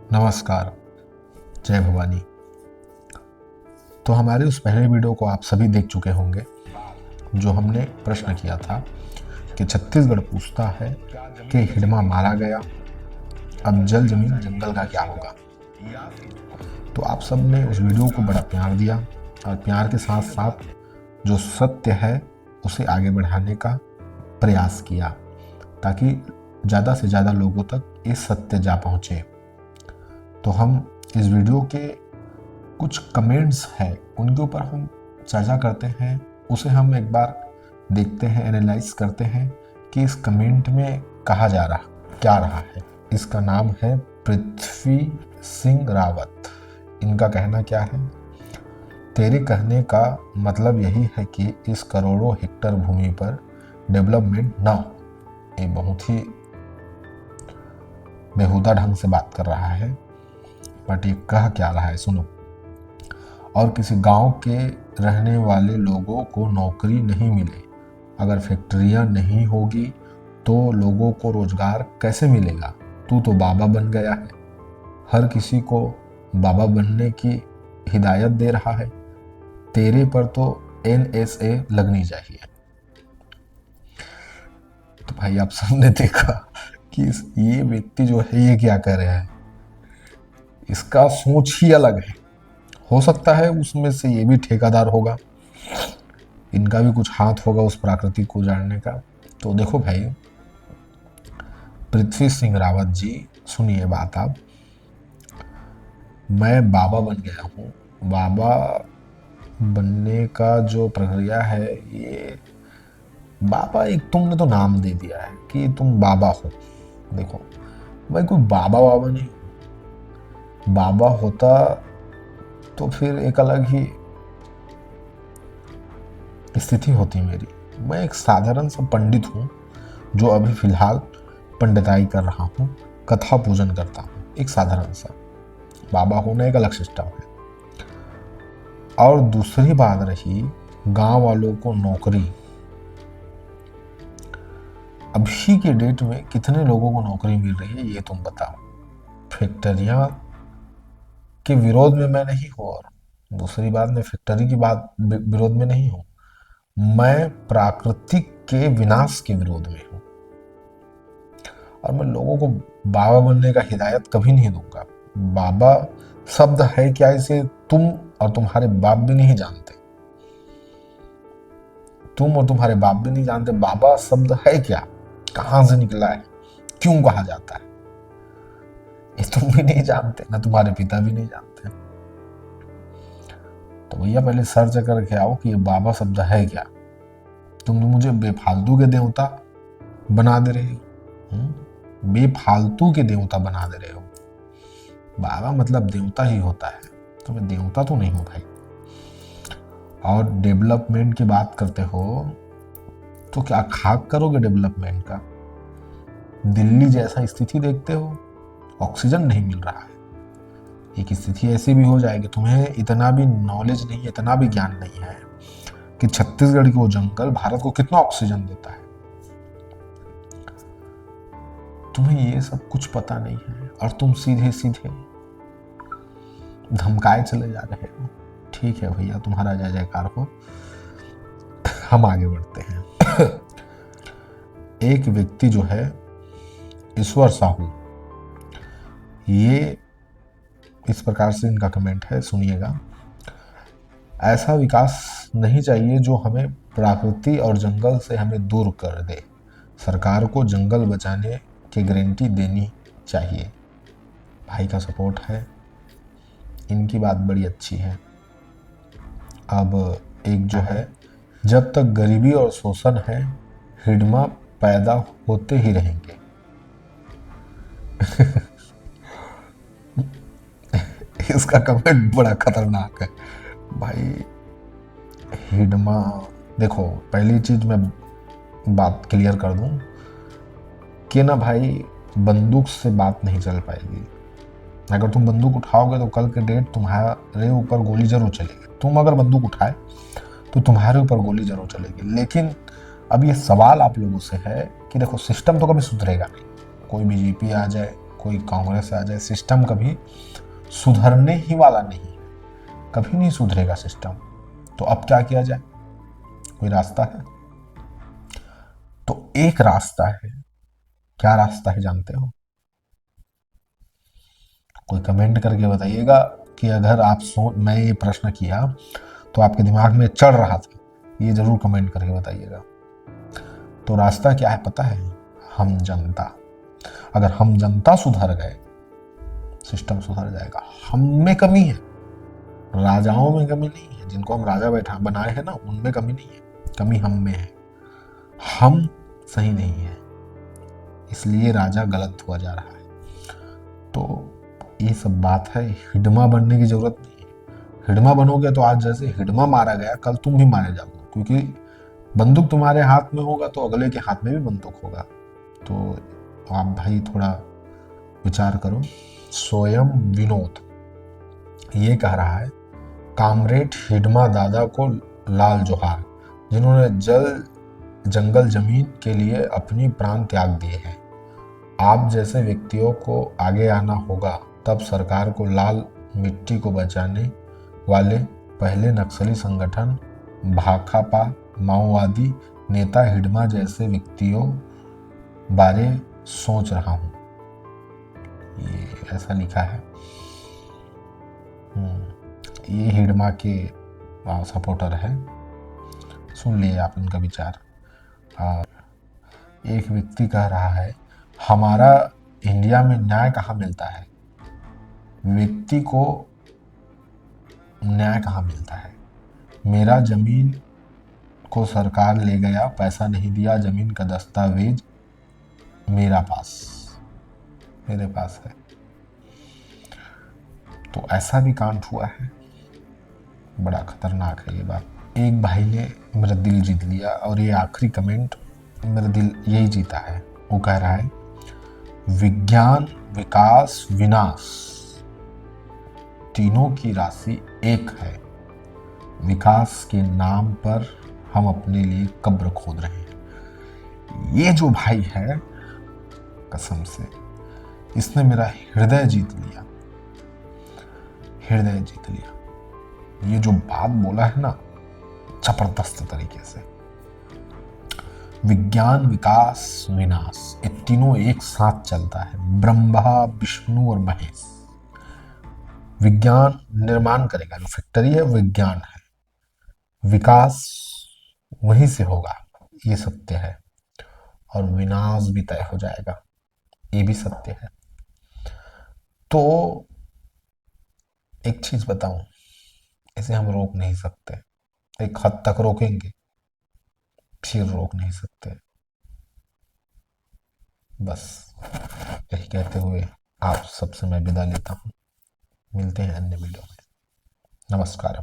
नमस्कार, जय भवानी। तो हमारे उस पहले वीडियो को आप सभी देख चुके होंगे, जो हमने प्रश्न किया था कि छत्तीसगढ़ पूछता है कि हिडमा मारा गया, अब जल जमीन जंगल का क्या होगा। तो आप सब ने उस वीडियो को बड़ा प्यार दिया और प्यार के साथ साथ जो सत्य है उसे आगे बढ़ाने का प्रयास किया, ताकि ज़्यादा से ज़्यादा लोगों तक ये सत्य जा पहुँचे। तो हम इस वीडियो के कुछ कमेंट्स हैं, उनके ऊपर हम चर्चा करते हैं, उसे हम एक बार देखते हैं, एनालाइज करते हैं कि इस कमेंट में कहा जा रहा क्या रहा है। इसका नाम है पृथ्वी सिंह रावत। इनका कहना क्या है? तेरे कहने का मतलब यही है कि इस करोड़ों हेक्टेयर भूमि पर डेवलपमेंट ना हो। ये बहुत ही बेहुदा ढंग से बात कर रहा है, बट ये कह क्या रहा है सुनो। और किसी गांव के रहने वाले लोगों को नौकरी नहीं मिले, अगर फैक्ट्रियां नहीं होगी तो लोगों को रोजगार कैसे मिलेगा? तू तो बाबा बन गया है, हर किसी को बाबा बनने की हिदायत दे रहा है। तेरे पर तो NSA लगनी चाहिए। तो भाई आप सबने देखा कि ये व्यक्ति जो है ये क्या कर रहा है। इसका सोच ही अलग है। हो सकता है उसमें से ये भी ठेकेदार होगा, इनका भी कुछ हाथ होगा उस प्रकृति को जानने का। तो देखो भाई, पृथ्वी सिंह रावत जी, सुनिए बात आप। मैं बाबा बन गया हूँ। बाबा बनने का जो प्रक्रिया है, ये बाबा एक तुमने तो नाम दे दिया है कि तुम बाबा हो। देखो मैं कोई बाबा बाबा नहीं हूँ। बाबा होता तो फिर एक अलग ही स्थिति होती मेरी। मैं एक साधारण सा पंडित हूँ जो अभी फिलहाल पंडिताई कर रहा हूँ, कथा पूजन करता हूँ। एक साधारण सा बाबा होना एक अलग सिस्टम है। और दूसरी बात रही गांव वालों को नौकरी, अभी के डेट में कितने लोगों को नौकरी मिल रही है ये तुम बताओ। फैक्ट्रियां के विरोध में मैं नहीं हूँ, और दूसरी बात मैं फैक्ट्री की बात विरोध में नहीं हूँ, मैं प्राकृतिक के विनाश के विरोध में हूँ। और मैं लोगों को बाबा बनने का हिदायत कभी नहीं दूंगा। बाबा शब्द है क्या, इसे तुम और तुम्हारे बाप भी नहीं जानते। तुम और तुम्हारे बाप भी नहीं जानते बाबा शब्द है क्या, कहां से निकला है, क्यों कहा जाता है, ये तुम भी नहीं जानते, ना तुम्हारे पिता भी नहीं जानते। तो भैया पहले सर्च करके आओ कि ये बाबा शब्द है क्या। तुम तो मुझे बेफालतू के देवता बना दे रहे हो, बेफालतू के देवता बना दे रहे हो। बाबा मतलब देवता ही होता है, तो मैं देवता तो नहीं हूं भाई। और डेवलपमेंट की बात करते हो तो क्या खाक करोगे डेवलपमेंट का? दिल्ली जैसा स्थिति देखते हो, ऑक्सीजन नहीं मिल रहा है। एक स्थिति ऐसी भी हो जाएगी, तुम्हें इतना भी नॉलेज नहीं, इतना भी ज्ञान नहीं है कि छत्तीसगढ़ की वो जंगल भारत को कितना ऑक्सीजन देता है। तुम्हें ये सब कुछ पता नहीं है और तुम सीधे सीधे धमकाए चले जा रहे हो। ठीक है भैया, तुम्हारा जय जयकार हो। हम आगे बढ़ते हैं। एक व्यक्ति जो है ईश्वर साहू, ये इस प्रकार से इनका कमेंट है, सुनिएगा। ऐसा विकास नहीं चाहिए जो हमें प्रकृति और जंगल से हमें दूर कर दे। सरकार को जंगल बचाने की गारंटी देनी चाहिए। भाई का सपोर्ट है, इनकी बात बड़ी अच्छी है। अब एक जो है, जब तक गरीबी और शोषण है हिडमा पैदा होते ही रहेंगे। इसका कमेंट बड़ा खतरनाक है भाई। हिडमा, देखो पहली चीज मैं बात क्लियर कर दूं कि ना भाई, बंदूक से बात नहीं चल पाएगी। अगर तुम बंदूक उठाओगे तो कल के डेट तुम्हारे ऊपर गोली जरूर चलेगी। तुम अगर बंदूक उठाए तो तुम्हारे ऊपर गोली जरूर चलेगी। लेकिन अब ये सवाल आप लोगों से है कि देखो, सिस्टम तो कभी सुधरेगा नहीं। कोई बीजेपी आ जाए, कोई कांग्रेस आ जाए, सिस्टम कभी सुधरने ही वाला नहीं है, कभी नहीं सुधरेगा सिस्टम। तो अब क्या किया जाए? कोई रास्ता है? तो एक रास्ता है। क्या रास्ता है जानते हो? कोई कमेंट करके बताइएगा कि अगर आप मैं ये प्रश्न किया तो आपके दिमाग में चढ़ रहा था, ये जरूर कमेंट करके बताइएगा। तो रास्ता क्या है पता है? हम जनता। अगर हम जनता सुधर गए, सिस्टम सुधर जाएगा। हम में कमी है, राजाओं में कमी नहीं है, जिनको हम राजा बैठा बनाए हैं ना, उनमें कमी नहीं है, कमी हम में है। हम सही नहीं है, इसलिए राजा गलत हुआ जा रहा है। तो ये सब बात है, हिडमा बनने की जरूरत नहीं है। हिडमा बनोगे तो आज जैसे हिडमा मारा गया, कल तुम भी मारे जाओगे, क्योंकि बंदूक तुम्हारे हाथ में होगा तो अगले के हाथ में भी बंदूक होगा। तो आप भाई थोड़ा विचार करो। स्वयं विनोद ये कह रहा है, कामरेड हिडमा दादा को लाल जोहार, जिन्होंने जंगल जमीन के लिए अपनी प्राण त्याग दिए हैं। आप जैसे व्यक्तियों को आगे आना होगा, तब सरकार को लाल मिट्टी को बचाने वाले पहले नक्सली संगठन भाकपा माओवादी नेता हिडमा जैसे व्यक्तियों बारे सोच रहा हूं। ये ऐसा लिखा है। ये हिडमा के सपोर्टर है, सुन लिए आप उनका विचार। एक व्यक्ति कह रहा है, हमारा इंडिया में न्याय कहाँ मिलता है? व्यक्ति को न्याय कहाँ मिलता है? मेरा जमीन को सरकार ले गया, पैसा नहीं दिया, जमीन का दस्तावेज मेरे पास है। तो ऐसा भी कांड हुआ है, बड़ा खतरनाक है ये बात। एक भाई ने मेरा दिल जीत लिया, और ये आखिरी कमेंट मेरा दिल यही जीता है। वो कह रहा है, विज्ञान विकास विनाश तीनों की राशि एक है। विकास के नाम पर हम अपने लिए कब्र खोद रहे हैं। ये जो भाई है, कसम से इसने मेरा हृदय जीत लिया, हृदय जीत लिया। ये जो बात बोला है ना, जबरदस्त तरीके से। विज्ञान विकास विनाश, ये तीनों एक साथ चलता है। ब्रह्मा विष्णु और महेश। विज्ञान निर्माण करेगा, जो फैक्ट्री है विज्ञान है, विकास वहीं से होगा, ये सत्य है। और विनाश भी तय हो जाएगा, ये भी सत्य है। तो एक चीज बताऊं, इसे हम रोक नहीं सकते। एक हद तक रोकेंगे, फिर रोक नहीं सकते। बस यही कहते हुए आप सबसे मैं विदा लेता हूं। मिलते हैं अन्य वीडियो में। नमस्कार।